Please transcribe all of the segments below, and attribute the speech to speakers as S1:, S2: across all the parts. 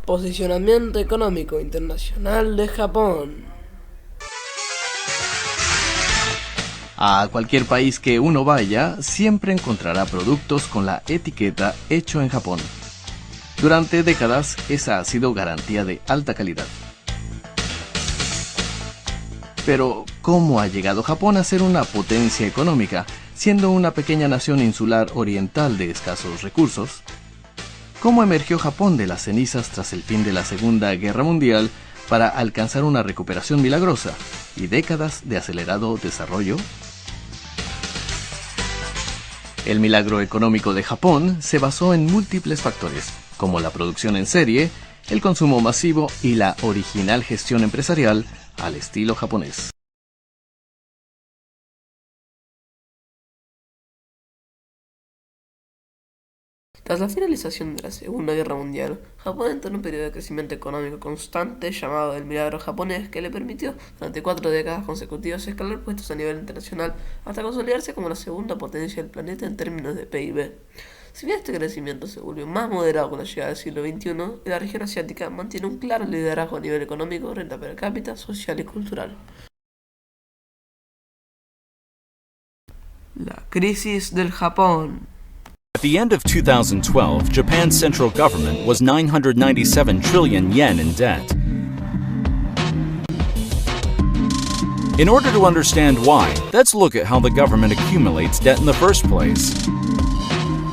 S1: Posicionamiento económico internacional de Japón.
S2: A cualquier país que uno vaya, siempre encontrará productos con la etiqueta hecho en Japón. Durante décadas, esa ha sido garantía de alta calidad. Pero, ¿cómo ha llegado Japón a ser una potencia económica, siendo una pequeña nación insular oriental de escasos recursos? ¿Cómo emergió Japón de las cenizas tras el fin de la Segunda Guerra Mundial para alcanzar una recuperación milagrosa y décadas de acelerado desarrollo? El milagro económico de Japón se basó en múltiples factores, como la producción en serie, el consumo masivo y la original gestión empresarial al estilo japonés.
S1: Tras la finalización de la Segunda Guerra Mundial, Japón entró en un periodo de crecimiento económico constante llamado el milagro japonés, que le permitió durante 4 décadas consecutivas escalar puestos a nivel internacional hasta consolidarse como la segunda potencia del planeta en términos de PIB. Si bien este crecimiento se volvió más moderado con la llegada del siglo XXI, la región asiática mantiene un claro liderazgo a nivel económico, renta per cápita, social y cultural. La crisis del Japón.
S3: At the end of 2012, Japan's central government was 997 trillion yen in debt. In order to understand why, let's look at how the government accumulates debt in the first place.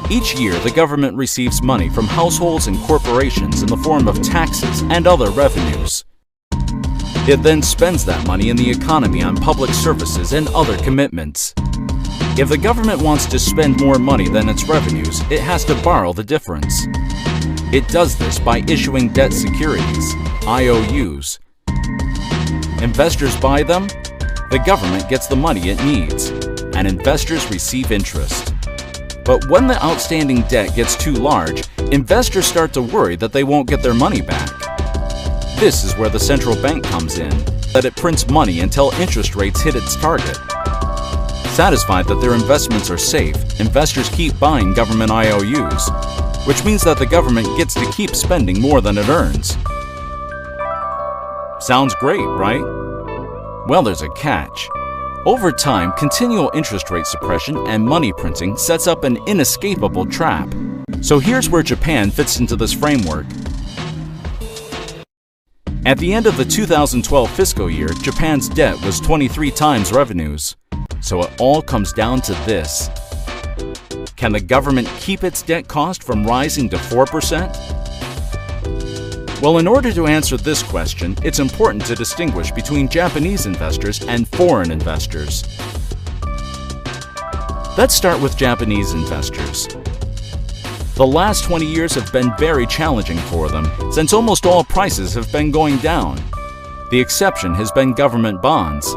S3: Each year, the government receives money from households and corporations in the form of taxes and other revenues. It then spends that money in the economy on public services and other commitments. If the government wants to spend more money than its revenues, it has to borrow the difference. It does this by issuing debt securities, IOUs. Investors buy them, the government gets the money it needs, and investors receive interest. But when the outstanding debt gets too large, investors start to worry that they won't get their money back. This is where the central bank comes in, that it prints money until interest rates hit its target. Satisfied that their investments are safe, investors keep buying government IOUs, which means that the government gets to keep spending more than it earns. Sounds great, right? Well, there's a catch. Over time, continual interest rate suppression and money printing sets up an inescapable trap. So here's where Japan fits into this framework. At the end of the 2012 fiscal year, Japan's debt was 23 times revenues. So it all comes down to this. Can the government keep its debt cost from rising to 4%? Well, in order to answer this question, it's important to distinguish between Japanese investors and foreign investors. Let's start with Japanese investors. The last 20 years have been very challenging for them, since almost all prices have been going down. The exception has been government bonds.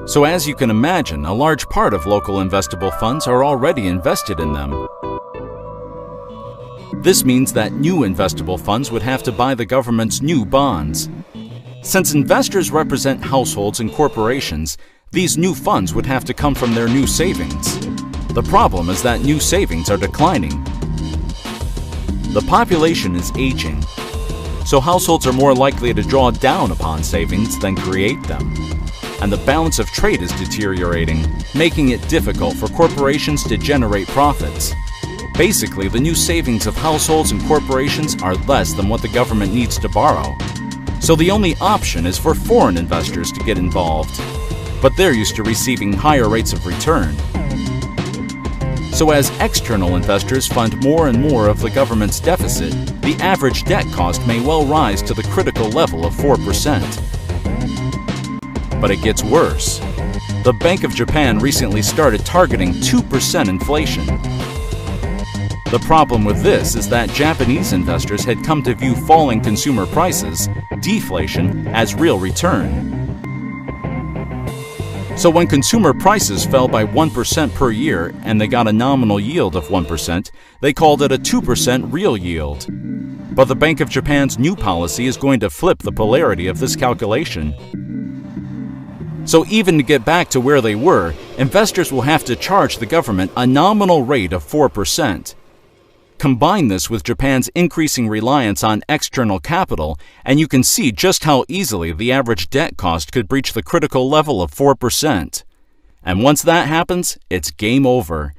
S3: So as you can imagine, a large part of local investable funds are already invested in them. This means that new investable funds would have to buy the government's new bonds. Since investors represent households and corporations, these new funds would have to come from their new savings. The problem is that new savings are declining. The population is aging, so households are more likely to draw down upon savings than create them. And the balance of trade is deteriorating, making it difficult for corporations to generate profits. Basically, the new savings of households and corporations are less than what the government needs to borrow. So the only option is for foreign investors to get involved. But they're used to receiving higher rates of return. So as external investors fund more and more of the government's deficit, the average debt cost may well rise to the critical level of 4%. But it gets worse. The Bank of Japan recently started targeting 2% inflation. The problem with this is that Japanese investors had come to view falling consumer prices, deflation, as real return. So when consumer prices fell by 1% per year and they got a nominal yield of 1%, they called it a 2% real yield. But the Bank of Japan's new policy is going to flip the polarity of this calculation. So even to get back to where they were, investors will have to charge the government a nominal rate of 4%. Combine this with Japan's increasing reliance on external capital, and you can see just how easily the average debt cost could breach the critical level of 4%. And once that happens, it's game over.